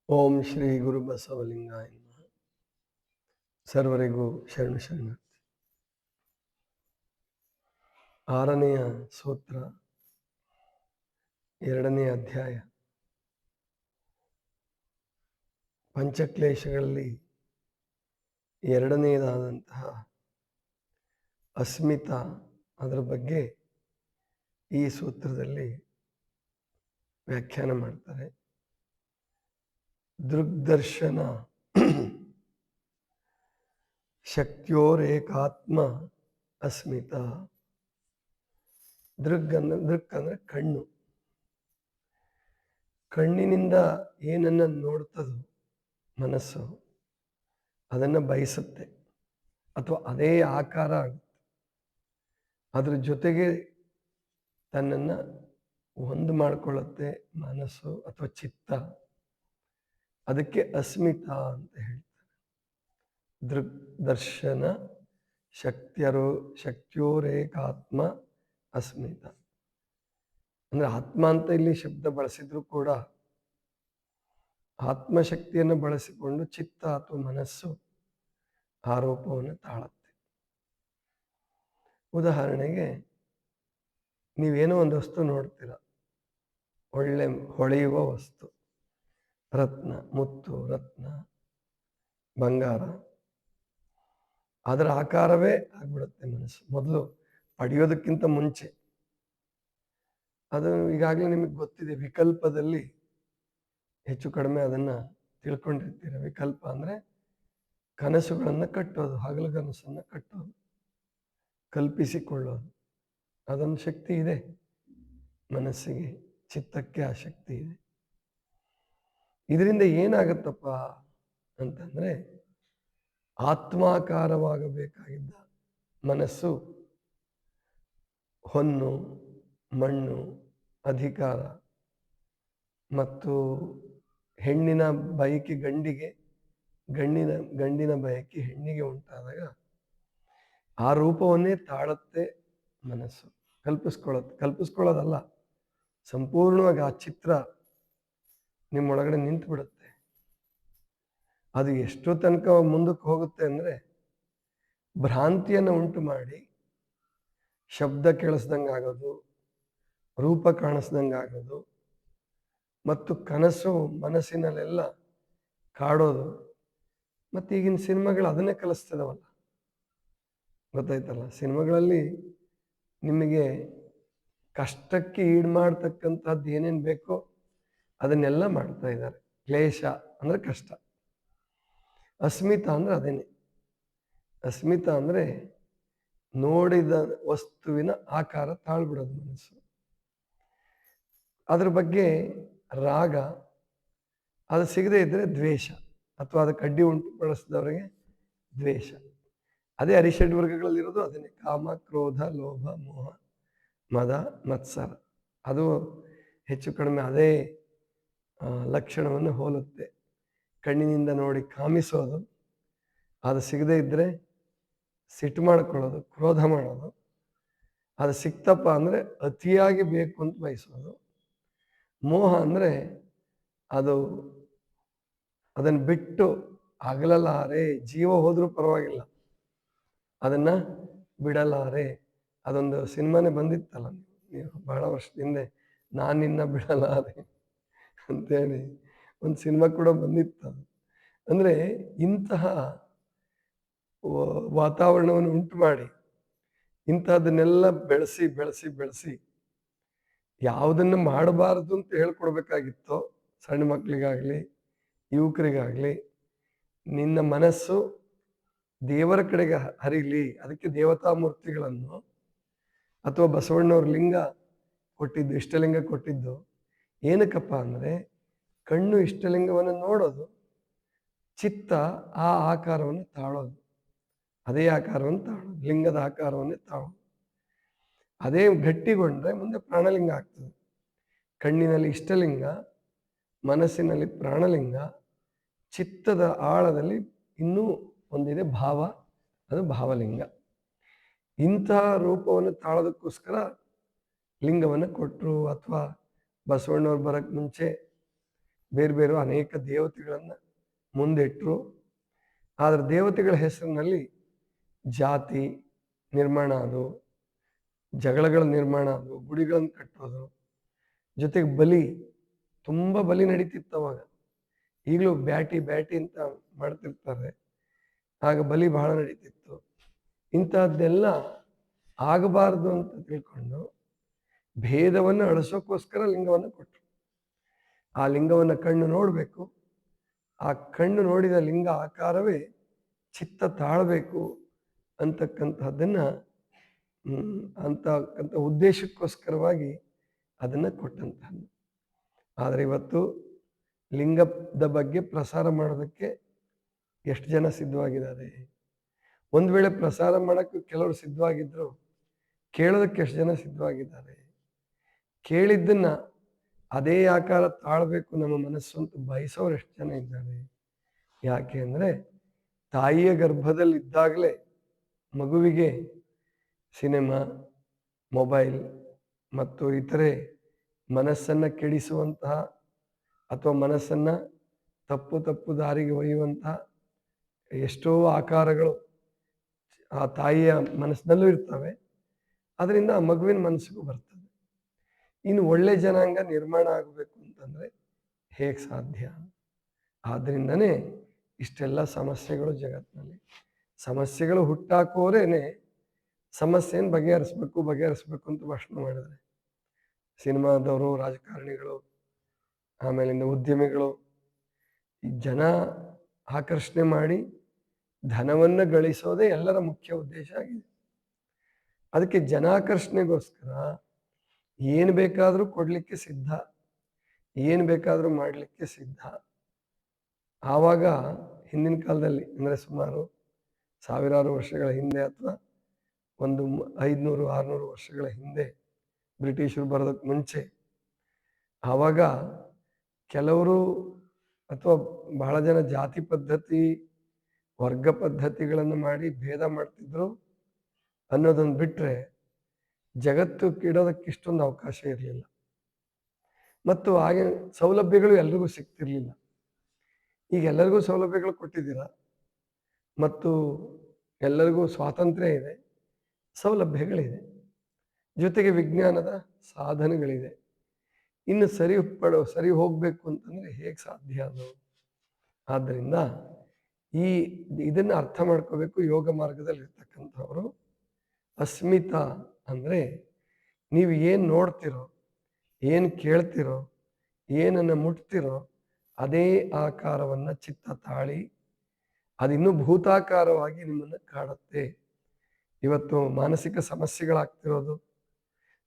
ಓಂ ಶ್ರೀ ಗುರು ಬಸವಲಿಂಗಾಯ ನಮಃ. ಸರ್ವರಿಗೂ ಶರಣು ಶರಣಾರ್ಥಿ. 6ನೆಯ ಸೂತ್ರ, 2ನೇ ಅಧ್ಯಾಯ. ಪಂಚಕ್ಲೇಶಗಳಲ್ಲಿ 2ನೇದಾದಂತಹ ಅಸ್ಮಿತ, ಅದರ ಬಗ್ಗೆ ಈ ಸೂತ್ರದಲ್ಲಿ ವ್ಯಾಖ್ಯಾನ ಮಾಡ್ತಾರೆ. ದೃಗ್ದರ್ಶನ ಶಕ್ತಿಯೋರೇಕಾತ್ಮ ಅಸ್ಮಿತ. ದೃಕ್ ಅಂದ್ರೆ ಕಣ್ಣು. ಕಣ್ಣಿನಿಂದ ಏನನ್ನ ನೋಡ್ತದೋ ಮನಸ್ಸು ಅದನ್ನು ಬಯಸುತ್ತೆ, ಅಥವಾ ಅದೇ ಆಕಾರ ಆಗುತ್ತೆ. ಅದ್ರ ಜೊತೆಗೆ ತನ್ನನ್ನು ಒಂದು ಮಾಡಿಕೊಳ್ಳುತ್ತೆ ಮನಸ್ಸು ಅಥವಾ ಚಿತ್ತ. ಅದಕ್ಕೆ ಅಸ್ಮಿತ ಅಂತ ಹೇಳ್ತಾರೆ. ದೃಗ್ದರ್ಶನ ಶಕ್ತಿಯೋರೇಕಾತ್ಮ ಅಸ್ಮಿತ ಅಂದ್ರೆ ಆತ್ಮ ಅಂತ ಇಲ್ಲಿ ಶಬ್ದ ಬಳಸಿದ್ರು ಕೂಡ ಆತ್ಮಶಕ್ತಿಯನ್ನು ಬಳಸಿಕೊಂಡು ಚಿತ್ತ ಅಥವಾ ಮನಸ್ಸು ಆರೋಪವನ್ನು ತಾಳುತ್ತೆ. ಉದಾಹರಣೆಗೆ, ನೀವೇನೋ ಒಂದು ವಸ್ತು ನೋಡ್ತೀರ, ಒಳ್ಳೆ ಹೊಳೆಯುವ ವಸ್ತು, ರತ್ನ, ಮುತ್ತು, ರತ್ನ, ಬಂಗಾರ, ಅದರ ಆಕಾರವೇ ಆಗ್ಬಿಡುತ್ತೆ ಮನಸ್ಸು. ಮೊದಲು ಪಡೆಯೋದಕ್ಕಿಂತ ಮುಂಚೆ ಅದು ಈಗಾಗಲೇ ನಿಮಗೆ ಗೊತ್ತಿದೆ. ವಿಕಲ್ಪದಲ್ಲಿ ಹೆಚ್ಚು ಕಡಿಮೆ ಅದನ್ನ ತಿಳ್ಕೊಂಡಿರ್ತೀರ. ವಿಕಲ್ಪ ಅಂದ್ರೆ ಕನಸುಗಳನ್ನು ಕಟ್ಟೋದು, ಹಗಲು ಕನಸನ್ನು ಕಟ್ಟೋದು, ಕಲ್ಪಿಸಿಕೊಳ್ಳೋದು. ಅದೊಂದು ಶಕ್ತಿ ಇದೆ ಮನಸ್ಸಿಗೆ, ಚಿತ್ತಕ್ಕೆ ಆ ಶಕ್ತಿ ಇದೆ. ಇದರಿಂದ ಏನಾಗತ್ತಪ್ಪ ಅಂತಂದ್ರೆ, ಆತ್ಮಾಕಾರವಾಗಬೇಕಾಗಿದ್ದ ಮನಸ್ಸು ಹೊನ್ನು, ಮಣ್ಣು, ಅಧಿಕಾರ ಮತ್ತು ಹೆಣ್ಣಿನ ಬಯಕೆ ಗಂಡಿಗೆ, ಗಂಡಿನ ಬಯಕೆ ಹೆಣ್ಣಿಗೆ ಉಂಟಾದಾಗ ಆ ರೂಪವನ್ನೇ ತಾಳುತ್ತೆ ಮನಸ್ಸು. ಕಲ್ಪಿಸ್ಕೊಳ್ಳೋದಲ್ಲ, ಸಂಪೂರ್ಣವಾಗಿ ಆ ಚಿತ್ರ ನಿಮ್ಮೊಳಗಡೆ ನಿಂತು ಬಿಡುತ್ತೆ. ಅದು ಎಷ್ಟೋ ತನಕ ಮುಂದಕ್ಕೆ ಹೋಗುತ್ತೆ ಅಂದರೆ, ಭ್ರಾಂತಿಯನ್ನು ಉಂಟು ಮಾಡಿ ಶಬ್ದ ಕೇಳಿಸ್ದಂಗೆ ಆಗೋದು, ರೂಪ ಕಾಣಿಸ್ದಂಗೆ ಆಗೋದು, ಮತ್ತು ಕನಸು ಮನಸ್ಸಿನಲ್ಲೆಲ್ಲ ಕಾಡೋದು. ಮತ್ತು ಈಗಿನ ಸಿನಿಮಾಗಳು ಅದನ್ನೇ ಕಲಿಸ್ತದವಲ್ಲ, ಗೊತ್ತಾಯ್ತಲ್ಲ. ಸಿನಿಮಾಗಳಲ್ಲಿ ನಿಮಗೆ ಕಷ್ಟಕ್ಕೆ ಈಡು ಮಾಡ್ತಕ್ಕಂಥದ್ದು ಏನೇನು ಬೇಕೋ ಅದನ್ನೆಲ್ಲ ಮಾಡ್ತಾ ಇದ್ದಾರೆ. ಕ್ಲೇಶ ಅಂದರೆ ಕಷ್ಟ. ಅಸ್ಮಿತ ಅಂದ್ರೆ ಅದೇನೆ. ಅಸ್ಮಿತ ಅಂದ್ರೆ ನೋಡಿದ ವಸ್ತುವಿನ ಆಕಾರ ತಾಳ್ಬಿಡೋದು ಮನಸ್ಸು. ಅದ್ರ ಬಗ್ಗೆ ರಾಗ, ಅದು ಸಿಗದೇ ಇದ್ರೆ ದ್ವೇಷ, ಅಥವಾ ಅದಕ್ಕೆ ಅಡ್ಡಿ ಉಂಟು ಬಳಸಿದವರಿಗೆ ದ್ವೇಷ. ಅದೇ ಅರಿಷಡ್ ವರ್ಗಗಳಲ್ಲಿರೋದು ಅದನ್ನೇ. ಕಾಮ, ಕ್ರೋಧ, ಲೋಭ, ಮೋಹ, ಮದ, ಮತ್ಸರ. ಅದು ಹೆಚ್ಚು ಕಡಿಮೆ ಅದೇ ಲಕ್ಷಣವನ್ನು ಹೋಲುತ್ತೆ. ಕಣ್ಣಿನಿಂದ ನೋಡಿ ಕಾಮಿಸೋದು, ಅದು ಸಿಗದೇ ಇದ್ದರೆ ಸಿಟ್ಟು ಮಾಡ್ಕೊಳ್ಳೋದು, ಕ್ರೋಧ ಮಾಡೋದು. ಅದು ಸಿಕ್ತಪ್ಪ ಅಂದರೆ ಅತಿಯಾಗಿ ಬೇಕು ಅಂತ ಬಯಸೋದು. ಮೋಹ ಅಂದರೆ ಅದನ್ನು ಬಿಟ್ಟು ಅಗಲಲಾರೆ, ಜೀವ ಹೋದ್ರೂ ಪರವಾಗಿಲ್ಲ ಅದನ್ನು ಬಿಡಲಾರೆ. ಅದೊಂದು ಸಿನಿಮಾನೇ ಬಂದಿತ್ತಲ್ಲ, ನೀವು ಬಹಳ ವರ್ಷದ ಹಿಂದೆ, ನಾನು ನಿನ್ನ ಬಿಡಲಾರೆ ಅಂತೇಳಿ ಒಂದು ಸಿನಿಮಾ ಕೂಡ ಬಂದಿತ್ತು. ಅಂದರೆ ಇಂತಹ ವಾತಾವರಣವನ್ನು ಉಂಟು ಮಾಡಿ ಇಂಥದ್ದನ್ನೆಲ್ಲ ಬೆಳೆಸಿ ಬೆಳೆಸಿ ಬೆಳೆಸಿ ಯಾವುದನ್ನು ಮಾಡಬಾರದು ಅಂತ ಹೇಳ್ಕೊಡ್ಬೇಕಾಗಿತ್ತೋ ಸಣ್ಣ ಮಕ್ಕಳಿಗಾಗಲಿ ಯುವಕರಿಗಾಗಲಿ, ನಿನ್ನ ಮನಸ್ಸು ದೇವರ ಕಡೆಗೆ ಹರಿಲಿ. ಅದಕ್ಕೆ ದೇವತಾ ಮೂರ್ತಿಗಳನ್ನು ಅಥವಾ ಬಸವಣ್ಣವ್ರ ಲಿಂಗ ಕೊಟ್ಟಿದ್ದು, ಇಷ್ಟಲಿಂಗ ಕೊಟ್ಟಿದ್ದು ಏನಕ್ಕಪ್ಪ ಅಂದರೆ, ಕಣ್ಣು ಇಷ್ಟಲಿಂಗವನ್ನು ನೋಡೋದು, ಚಿತ್ತ ಆ ಆಕಾರವನ್ನು ತಾಳೋದು, ಅದೇ ಆಕಾರವನ್ನು ತಾಳೋದು, ಲಿಂಗದ ಆಕಾರವನ್ನೇ ತಾಳೋದು. ಅದೇ ಗಟ್ಟಿಗೊಂಡ್ರೆ ಮುಂದೆ ಪ್ರಾಣಲಿಂಗ ಆಗ್ತದೆ. ಕಣ್ಣಿನಲ್ಲಿ ಇಷ್ಟಲಿಂಗ, ಮನಸ್ಸಿನಲ್ಲಿ ಪ್ರಾಣಲಿಂಗ, ಚಿತ್ತದ ಆಳದಲ್ಲಿ ಇನ್ನೂ ಒಂದಿದೆ ಭಾವ, ಅದು ಭಾವಲಿಂಗ. ಇಂತಹ ರೂಪವನ್ನು ತಾಳೋದಕ್ಕೋಸ್ಕರ ಲಿಂಗವನ್ನು ಕೊಟ್ಟರು. ಅಥವಾ ಬಸವಣ್ಣವ್ರು ಬರೋಕ್ಕೆ ಮುಂಚೆ ಬೇರೆ ಬೇರೆ ಅನೇಕ ದೇವತೆಗಳನ್ನು ಮುಂದಿಟ್ಟರು. ಆದರೆ ದೇವತೆಗಳ ಹೆಸರಿನಲ್ಲಿ ಜಾತಿ ನಿರ್ಮಾಣ ಅದು, ಜಗಳಗಳ ನಿರ್ಮಾಣ ಅದು, ಗುಡಿಗಳನ್ನು ಕಟ್ಟೋದು, ಜೊತೆಗೆ ಬಲಿ, ತುಂಬ ಬಲಿ ನಡೀತಿತ್ತು ಅವಾಗ. ಈಗಲೂ ಬ್ಯಾಟಿ ಅಂತ ಮಾಡ್ತಿರ್ತಾರೆ, ಆಗ ಬಲಿ ಬಹಳ ನಡೀತಿತ್ತು. ಇಂಥದ್ದೆಲ್ಲ ಆಗಬಾರ್ದು ಅಂತ ತಿಳ್ಕೊಂಡು ಭೇದವನ್ನು ಅಳಿಸೋಕ್ಕೋಸ್ಕರ ಲಿಂಗವನ್ನು ಕೊಟ್ಟರು. ಆ ಲಿಂಗವನ್ನು ಕಣ್ಣು ನೋಡಬೇಕು, ಆ ಕಣ್ಣು ನೋಡಿದ ಲಿಂಗ ಆಕಾರವೇ ಚಿತ್ತ ತಾಳಬೇಕು ಅಂತಕ್ಕಂಥದ್ದನ್ನು ಅಂತಕ್ಕಂಥ ಉದ್ದೇಶಕ್ಕೋಸ್ಕರವಾಗಿ ಅದನ್ನು ಕೊಟ್ಟಂತಹದ್ದು. ಆದರೆ ಇವತ್ತು ಲಿಂಗದ ಬಗ್ಗೆ ಪ್ರಸಾರ ಮಾಡೋದಕ್ಕೆ ಎಷ್ಟು ಜನ ಸಿದ್ಧವಾಗಿದ್ದಾರೆ? ಒಂದು ವೇಳೆ ಪ್ರಸಾರ ಮಾಡೋಕ್ಕೆ ಕೆಲವರು ಸಿದ್ಧವಾಗಿದ್ದರು, ಕೇಳೋದಕ್ಕೆ ಎಷ್ಟು ಜನ ಸಿದ್ಧವಾಗಿದ್ದಾರೆ? ಕೇಳಿದ್ದನ್ನು ಅದೇ ಆಕಾರ ತಾಳಬೇಕು ನಮ್ಮ ಮನಸ್ಸು ಅಂತ ಬಯಸೋರು ಎಷ್ಟು ಜನ ಇದ್ದಾರೆ? ಯಾಕೆ ಅಂದರೆ ತಾಯಿಯ ಗರ್ಭದಲ್ಲಿದ್ದಾಗಲೇ ಮಗುವಿಗೆ ಸಿನಿಮಾ, ಮೊಬೈಲ್ ಮತ್ತು ಇತರೆ ಮನಸ್ಸನ್ನು ಕೆಡಿಸುವಂತಹ ಅಥವಾ ಮನಸ್ಸನ್ನು ತಪ್ಪು ದಾರಿಗೆ ಒಯ್ಯುವಂತಹ ಎಷ್ಟೋ ಆಕಾರಗಳು ಆ ತಾಯಿಯ ಮನಸ್ಸಿನಲ್ಲೂ ಇರ್ತವೆ. ಅದರಿಂದ ಆ ಮಗುವಿನ ಮನಸ್ಸಿಗೂ ಬರ್ತದೆ. ಇನ್ನು ಒಳ್ಳೆ ಜನಾಂಗ ನಿರ್ಮಾಣ ಆಗಬೇಕು ಅಂತಂದರೆ ಹೇಗೆ ಸಾಧ್ಯ? ಆದ್ದರಿಂದನೇ ಇಷ್ಟೆಲ್ಲ ಸಮಸ್ಯೆಗಳು ಜಗತ್ತಿನಲ್ಲಿ. ಸಮಸ್ಯೆಗಳು ಹುಟ್ಟಾಕೋರೇನೆ ಸಮಸ್ಯೆಯನ್ನು ಬಗೆಹರಿಸ್ಬೇಕು ಅಂತ ಭಾಷಣ ಮಾಡಿದರೆ ಸಿನಿಮಾದವರು, ರಾಜಕಾರಣಿಗಳು, ಆಮೇಲಿಂದ ಉದ್ಯಮಿಗಳು ಈ ಜನ ಆಕರ್ಷಣೆ ಮಾಡಿ ಧನವನ್ನು ಗಳಿಸೋದೇ ಎಲ್ಲರ ಮುಖ್ಯ ಉದ್ದೇಶ ಆಗಿದೆ. ಅದಕ್ಕೆ ಜನಾಕರ್ಷಣೆಗೋಸ್ಕರ ಏನು ಬೇಕಾದರೂ ಕೊಡಲಿಕ್ಕೆ ಸಿದ್ಧ, ಏನು ಬೇಕಾದರೂ ಮಾಡಲಿಕ್ಕೆ ಸಿದ್ಧ. ಆವಾಗ ಹಿಂದಿನ ಕಾಲದಲ್ಲಿ ಅಂದರೆ ಸುಮಾರು ಸಾವಿರಾರು ವರ್ಷಗಳ ಹಿಂದೆ ಅಥವಾ ಒಂದು 500-600 ವರ್ಷಗಳ ಹಿಂದೆ ಬ್ರಿಟಿಷರು ಬರೋದಕ್ಕೆ ಮುಂಚೆ ಆವಾಗ ಕೆಲವರು ಅಥವಾ ಬಹಳ ಜನ ಜಾತಿ ಪದ್ಧತಿ, ವರ್ಗ ಪದ್ಧತಿಗಳನ್ನು ಮಾಡಿ ಭೇದ ಮಾಡ್ತಿದ್ರು ಅನ್ನೋದನ್ನು ಬಿಟ್ಟರೆ ಜಗತ್ತು ಇಡೋದಕ್ಕೆ ಇಷ್ಟೊಂದು ಅವಕಾಶ ಇರಲಿಲ್ಲ. ಮತ್ತು ಹಾಗೆ ಸೌಲಭ್ಯಗಳು ಎಲ್ರಿಗೂ ಸಿಗ್ತಿರ್ಲಿಲ್ಲ. ಈಗ ಎಲ್ಲರಿಗೂ ಸೌಲಭ್ಯಗಳು ಕೊಟ್ಟಿದ್ದೀರಾ ಮತ್ತು ಎಲ್ಲರಿಗೂ ಸ್ವಾತಂತ್ರ್ಯ ಇದೆ, ಸೌಲಭ್ಯಗಳಿದೆ, ಜೊತೆಗೆ ವಿಜ್ಞಾನದ ಸಾಧನಗಳಿದೆ. ಇನ್ನು ಸರಿ ಹೋಗಬೇಕು ಅಂತಂದರೆ ಹೇಗೆ ಸಾಧ್ಯ ಅದು? ಆದ್ದರಿಂದ ಇದನ್ನು ಅರ್ಥ ಮಾಡ್ಕೋಬೇಕು. ಯೋಗ ಮಾರ್ಗದಲ್ಲಿ ಇರ್ತಕ್ಕಂಥವರು ಅಸ್ಮಿತಾ ಅಂದರೆ ನೀವು ಏನು ನೋಡ್ತಿರೋ, ಏನು ಕೇಳ್ತಿರೋ, ಏನನ್ನು ಮುಟ್ತಿರೋ ಅದೇ ಆಕಾರವನ್ನು ಚಿತ್ತ ತಾಳಿ ಅದಿನ್ನೂ ಭೂತಾಕಾರವಾಗಿ ನಿಮ್ಮನ್ನು ಕಾಡುತ್ತೆ. ಇವತ್ತು ಮಾನಸಿಕ ಸಮಸ್ಯೆಗಳಾಗ್ತಿರೋದು,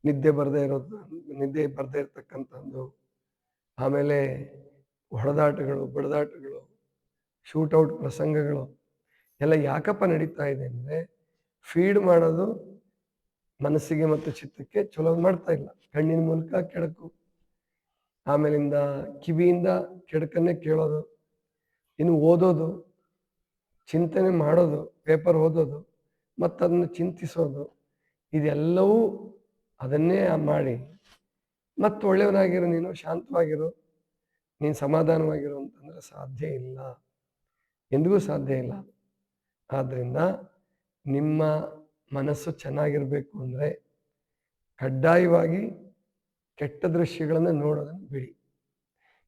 ನಿದ್ದೆ ಬರದೇ ಇರ್ತಕ್ಕಂಥದ್ದು, ಆಮೇಲೆ ಹೊಡೆದಾಟಗಳು, ಬಡದಾಟಗಳು, ಶೂಟೌಟ್ ಪ್ರಸಂಗಗಳು ಎಲ್ಲ ಯಾಕಪ್ಪ ನಡೀತಾ ಇದೆ ಅಂದರೆ ಫೀಡ್ ಮಾಡೋದು ಮನಸ್ಸಿಗೆ ಮತ್ತು ಚಿತ್ತಕ್ಕೆ ಚಲೋ ಮಾಡ್ತಾ ಇಲ್ಲ. ಕಣ್ಣಿನ ಮೂಲಕ ಕೆಡಕು, ಆಮೇಲಿಂದ ಕಿವಿಯಿಂದ ಕೆಡಕನ್ನೇ ಕೇಳೋದು, ಇನ್ನು ಓದೋದು, ಚಿಂತನೆ ಮಾಡೋದು, ಪೇಪರ್ ಓದೋದು ಮತ್ತು ಅದನ್ನು ಚಿಂತಿಸೋದು, ಇದೆಲ್ಲವೂ ಅದನ್ನೇ ಮಾಡಿ ಮತ್ತು ಒಳ್ಳೆಯವನಾಗಿರು, ನೀನು ಶಾಂತವಾಗಿರು, ನೀನು ಸಮಾಧಾನವಾಗಿರು ಅಂತಂದರೆ ಸಾಧ್ಯ ಇಲ್ಲ, ಎಂದಿಗೂ ಸಾಧ್ಯ ಇಲ್ಲ. ಆದ್ದರಿಂದ ನಿಮ್ಮ ಮನಸ್ಸು ಚೆನ್ನಾಗಿರಬೇಕು ಅಂದರೆ ಕಡ್ಡಾಯವಾಗಿ ಕೆಟ್ಟ ದೃಶ್ಯಗಳನ್ನು ನೋಡೋದನ್ನು ಬಿಡಿ,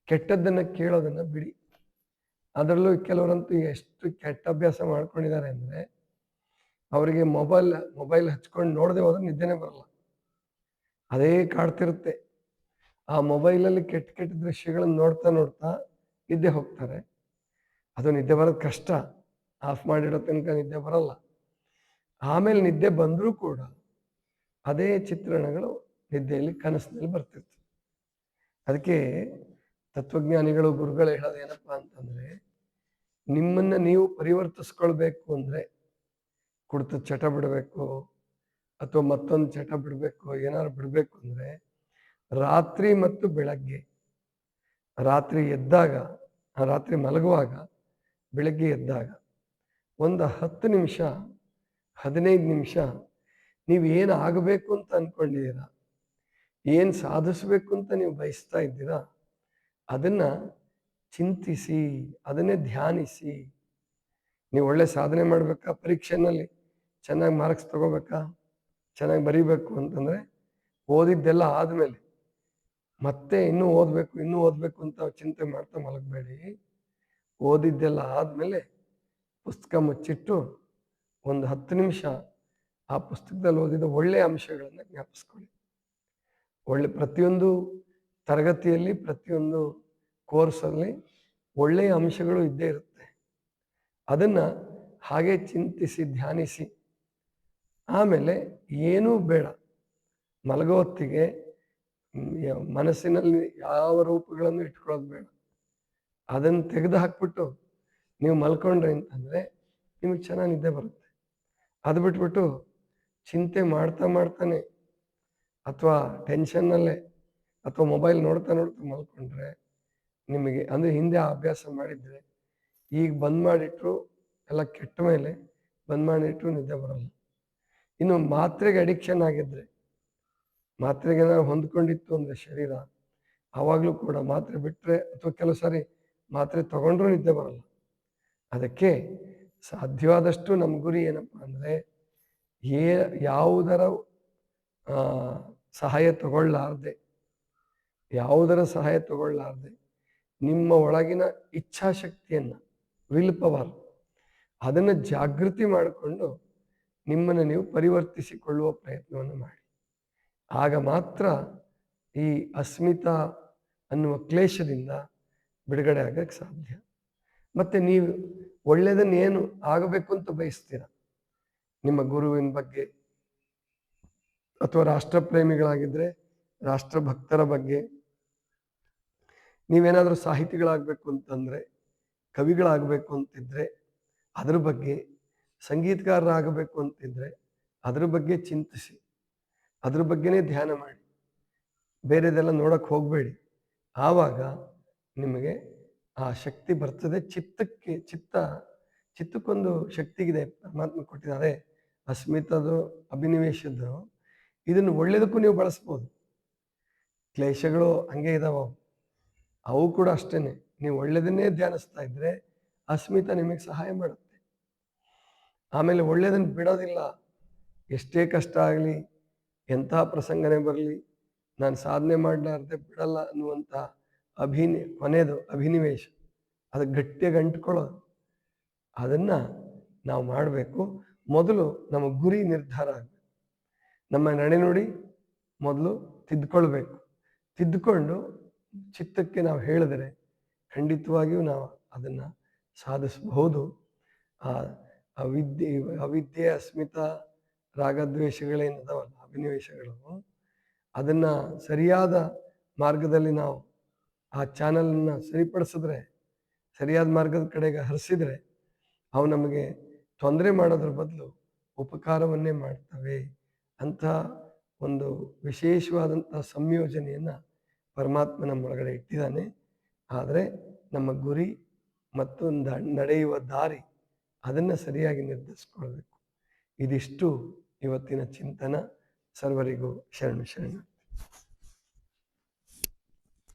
ಕೆಟ್ಟದ್ದನ್ನು ಕೇಳೋದನ್ನು ಬಿಡಿ. ಅದರಲ್ಲೂ ಕೆಲವರಂತೂ ಎಷ್ಟು ಕೆಟ್ಟ ಅಭ್ಯಾಸ ಮಾಡ್ಕೊಂಡಿದ್ದಾರೆ ಅಂದರೆ ಅವರಿಗೆ ಮೊಬೈಲ್ ಹಚ್ಕೊಂಡು ನೋಡದೆ ಹೋದ್ರೆ ನಿದ್ದೆನೇ ಬರಲ್ಲ, ಅದೇ ಕಾಡ್ತಿರುತ್ತೆ. ಆ ಮೊಬೈಲಲ್ಲಿ ಕೆಟ್ಟ ದೃಶ್ಯಗಳನ್ನು ನೋಡ್ತಾ ನಿದ್ದೆ ಹೋಗ್ತಾರೆ. ಅದು ನಿದ್ದೆ ಬರೋದು ಕಷ್ಟ, ಆಫ್ ಮಾಡಿಡೋ ತನಕ ನಿದ್ದೆ ಬರಲ್ಲ. ಆಮೇಲೆ ನಿದ್ದೆ ಬಂದರೂ ಕೂಡ ಅದೇ ಚಿತ್ರಣಗಳು ನಿದ್ದೆಯಲ್ಲಿ ಕನಸಿನಲ್ಲಿ ಬರ್ತಿರ್ತವೆ. ಅದಕ್ಕೆ ತತ್ವಜ್ಞಾನಿಗಳು, ಗುರುಗಳು ಹೇಳೋದು ಏನಪ್ಪ ಅಂತಂದರೆ, ನಿಮ್ಮನ್ನು ನೀವು ಪರಿವರ್ತಿಸ್ಕೊಳ್ಬೇಕು ಅಂದರೆ ಕುಡಿತದ ಚಟ ಬಿಡಬೇಕು ಅಥವಾ ಮತ್ತೊಂದು ಚಟ ಬಿಡಬೇಕು, ಏನಾದ್ರು ಬಿಡಬೇಕು ಅಂದರೆ ರಾತ್ರಿ ಮತ್ತು ಬೆಳಗ್ಗೆ, ರಾತ್ರಿ ಮಲಗುವಾಗ, ಬೆಳಗ್ಗೆ ಎದ್ದಾಗ ಒಂದು 10 ನಿಮಿಷ 15 ನಿಮಿಷ ನೀವು ಏನು ಆಗಬೇಕು ಅಂತ ಅಂದ್ಕೊಂಡಿದ್ದೀರಾ, ಏನು ಸಾಧಿಸ್ಬೇಕು ಅಂತ ನೀವು ಬಯಸ್ತಾ ಇದ್ದೀರಾ, ಅದನ್ನು ಚಿಂತಿಸಿ, ಅದನ್ನೇ ಧ್ಯಾನಿಸಿ. ನೀವು ಒಳ್ಳೆ ಸಾಧನೆ ಮಾಡಬೇಕಾ, ಪರೀಕ್ಷೆನಲ್ಲಿ ಚೆನ್ನಾಗಿ ಮಾರ್ಕ್ಸ್ ತಗೋಬೇಕಾ, ಚೆನ್ನಾಗಿ ಬರೀಬೇಕು ಅಂತಂದರೆ ಓದಿದ್ದೆಲ್ಲ ಆದಮೇಲೆ ಮತ್ತೆ ಇನ್ನೂ ಓದಬೇಕು ಅಂತ ಚಿಂತೆ ಮಾಡ್ತಾ ಮಲಗಬೇಡಿ. ಓದಿದ್ದೆಲ್ಲ ಆದಮೇಲೆ ಪುಸ್ತಕ ಮುಚ್ಚಿಟ್ಟು ಒಂದು 10 ನಿಮಿಷ ಆ ಪುಸ್ತಕದಲ್ಲಿ ಓದಿದ ಒಳ್ಳೆಯ ಅಂಶಗಳನ್ನು ಜ್ಞಾಪಿಸ್ಕೊಳ್ಳಿ. ಪ್ರತಿಯೊಂದು ತರಗತಿಯಲ್ಲಿ, ಪ್ರತಿಯೊಂದು ಕೋರ್ಸಲ್ಲಿ ಒಳ್ಳೆಯ ಅಂಶಗಳು ಇದ್ದೇ ಇರುತ್ತೆ. ಅದನ್ನು ಹಾಗೆ ಚಿಂತಿಸಿ, ಧ್ಯಾನಿಸಿ. ಆಮೇಲೆ ಏನೂ ಬೇಡ, ಮಲಗೋ ಹೊತ್ತಿಗೆ ಮನಸ್ಸಿನಲ್ಲಿ ಯಾವ ರೂಪಗಳನ್ನು ಇಟ್ಕೊಳ್ಳೋದು ಬೇಡ. ಅದನ್ನು ತೆಗೆದು ಹಾಕ್ಬಿಟ್ಟು ನೀವು ಮಲ್ಕೊಂಡ್ರಿ ಅಂತಂದರೆ ನಿಮಗೆ ಚೆನ್ನಾಗಿ ನಿದ್ದೆ ಬರುತ್ತೆ. ಅದು ಬಿಟ್ಬಿಟ್ಟು ಚಿಂತೆ ಮಾಡ್ತಾನೆ ಅಥವಾ ಟೆನ್ಷನ್ನಲ್ಲೇ ಅಥವಾ ಮೊಬೈಲ್ ನೋಡ್ತಾ ಮಲ್ಕೊಂಡ್ರೆ ನಿಮಗೆ, ಅಂದರೆ ಹಿಂದೆ ಆ ಅಭ್ಯಾಸ ಮಾಡಿದರೆ, ಈಗ ಬಂದ್ ಮಾಡಿಟ್ರು ಎಲ್ಲ ಕೆಟ್ಟ ಮೇಲೆ ಬಂದ್ ಮಾಡಿಟ್ರು ನಿದ್ದೆ ಬರಲ್ಲ. ಇನ್ನು ಮಾತ್ರೆಗೆ ಅಡಿಕ್ಷನ್ ಆಗಿದ್ರೆ, ಮಾತ್ರೆಗೆ ನಾವು ಹೊಂದ್ಕೊಂಡಿತ್ತು ಅಂದರೆ ಶರೀರ, ಆವಾಗಲೂ ಕೂಡ ಮಾತ್ರೆ ಬಿಟ್ಟರೆ ಅಥವಾ ಕೆಲವು ಸಾರಿ ಮಾತ್ರೆ ತಗೊಂಡ್ರೂ ನಿದ್ದೆ ಬರಲ್ಲ. ಅದಕ್ಕೆ ಸಾಧ್ಯವಾದಷ್ಟು ನಮ್ಮ ಗುರಿ ಏನಪ್ಪ ಅಂದರೆ, ಯಾವುದರ ಸಹಾಯ ತಗೊಳ್ಳಾರ್ದೆ ನಿಮ್ಮ ಒಳಗಿನ ಇಚ್ಛಾಶಕ್ತಿಯನ್ನು, ವಿಲ್ ಪವರ್, ಅದನ್ನು ಜಾಗೃತಿ ಮಾಡಿಕೊಂಡು ನಿಮ್ಮನ್ನು ನೀವು ಪರಿವರ್ತಿಸಿಕೊಳ್ಳುವ ಪ್ರಯತ್ನವನ್ನು ಮಾಡಿ. ಆಗ ಮಾತ್ರ ಈ ಅಸ್ಮಿತಾ ಅನ್ನುವ ಕ್ಲೇಶದಿಂದ ಬಿಡುಗಡೆ ಆಗಕ್ಕೆ ಸಾಧ್ಯ. ಮತ್ತು ನೀವು ಒಳ್ಳೆಯದನ್ನು ಏನು ಆಗಬೇಕು ಅಂತ ಬಯಸ್ತೀರ, ನಿಮ್ಮ ಗುರುವಿನ ಬಗ್ಗೆ, ಅಥವಾ ರಾಷ್ಟ್ರಪ್ರೇಮಿಗಳಾಗಿದ್ದರೆ ರಾಷ್ಟ್ರಭಕ್ತರ ಬಗ್ಗೆ, ನೀವೇನಾದರೂ ಸಾಹಿತಿಗಳಾಗಬೇಕು ಅಂತಂದರೆ, ಕವಿಗಳಾಗಬೇಕು ಅಂತಿದ್ರೆ ಅದ್ರ ಬಗ್ಗೆ, ಸಂಗೀತಗಾರರಾಗಬೇಕು ಅಂತಿದ್ರೆ ಅದ್ರ ಬಗ್ಗೆ ಚಿಂತಿಸಿ, ಅದ್ರ ಬಗ್ಗೆನೇ ಧ್ಯಾನ ಮಾಡಿ, ಬೇರೆದೆಲ್ಲ ನೋಡಕ್ಕೆ ಹೋಗಬೇಡಿ. ಆವಾಗ ನಿಮಗೆ ಆ ಶಕ್ತಿ ಬರ್ತದೆ. ಚಿತ್ತಕ್ಕೊಂದು ಶಕ್ತಿಗಿದೆ, ಪರಮಾತ್ಮ ಕೊಟ್ಟಿದ್ದಾರೆ. ಅಸ್ಮಿತದು, ಅಭಿನಿವೇಶದ್ದು, ಇದನ್ನು ಒಳ್ಳೆಯದಕ್ಕೂ ನೀವು ಬಳಸ್ಬೋದು. ಕ್ಲೇಶಗಳು ಹಂಗೆ ಇದಾವೆ, ಅವು ಕೂಡ ಅಷ್ಟೇ. ನೀವು ಒಳ್ಳೆಯದನ್ನೇ ಧ್ಯಾನಿಸ್ತಾ ಇದ್ದರೆ ಅಸ್ಮಿತ ನಿಮಗೆ ಸಹಾಯ ಮಾಡುತ್ತೆ. ಆಮೇಲೆ ಒಳ್ಳೆಯದನ್ನು ಬಿಡೋದಿಲ್ಲ. ಎಷ್ಟೇ ಕಷ್ಟ ಆಗಲಿ, ಎಂಥ ಪ್ರಸಂಗನೇ ಬರಲಿ, ನಾನು ಸಾಧನೆ ಮಾಡಲಾರ್ದೆ ಬಿಡಲ್ಲ ಅನ್ನುವಂಥ ಕೊನೆಯದು ಅಭಿನಿವೇಶ, ಅದು ಗಟ್ಟಿಯಾಗಿ ಅಂಟ್ಕೊಳ್ಳೋದು, ಅದನ್ನು ನಾವು ಮಾಡಬೇಕು. ಮೊದಲು ನಮ್ಮ ಗುರಿ ನಿರ್ಧಾರ ಆಗಬೇಕು. ನಮ್ಮ ನಡೆನುಡಿ ಮೊದಲು ತಿದ್ದುಕೊಳ್ಬೇಕು. ತಿದ್ದುಕೊಂಡು ಚಿತ್ತಕ್ಕೆ ನಾವು ಹೇಳಿದರೆ ಖಂಡಿತವಾಗಿಯೂ ನಾವು ಅದನ್ನು ಸಾಧಿಸಬಹುದು. ಅವಿದ್ಯೆ, ಅಸ್ಮಿತಾ, ರಾಗದ್ವೇಷಗಳೇನಿದಾವಲ್ಲ, ಅಭಿನಿವೇಶಗಳು, ಅದನ್ನು ಸರಿಯಾದ ಮಾರ್ಗದಲ್ಲಿ ನಾವು ಆ ಚಾನಲನ್ನು ಸರಿಪಡಿಸಿದ್ರೆ, ಸರಿಯಾದ ಮಾರ್ಗದ ಕಡೆಗೆ ಹರಿಸಿದರೆ, ಅವು ನಮಗೆ ತೊಂದರೆ ಮಾಡೋದ್ರ ಬದಲು ಉಪಕಾರವನ್ನೇ ಮಾಡ್ತವೆ ಅಂತ ಒಂದು ವಿಶೇಷವಾದಂಥ ಸಂಯೋಜನೆಯನ್ನು ಪರಮಾತ್ಮ ನಮ್ಮೊಳಗಡೆ ಇಟ್ಟಿದ್ದಾನೆ. ಆದರೆ ನಮ್ಮ ಗುರಿ ಮತ್ತು ನಡೆಯುವ ದಾರಿ, ಅದನ್ನು ಸರಿಯಾಗಿ ನಿರ್ಧರಿಸ್ಕೊಳ್ಬೇಕು. ಇದಿಷ್ಟು ಇವತ್ತಿನ ಚಿಂತನ. ಸರ್ವರಿಗೂ ಶರಣು ಶರಣು.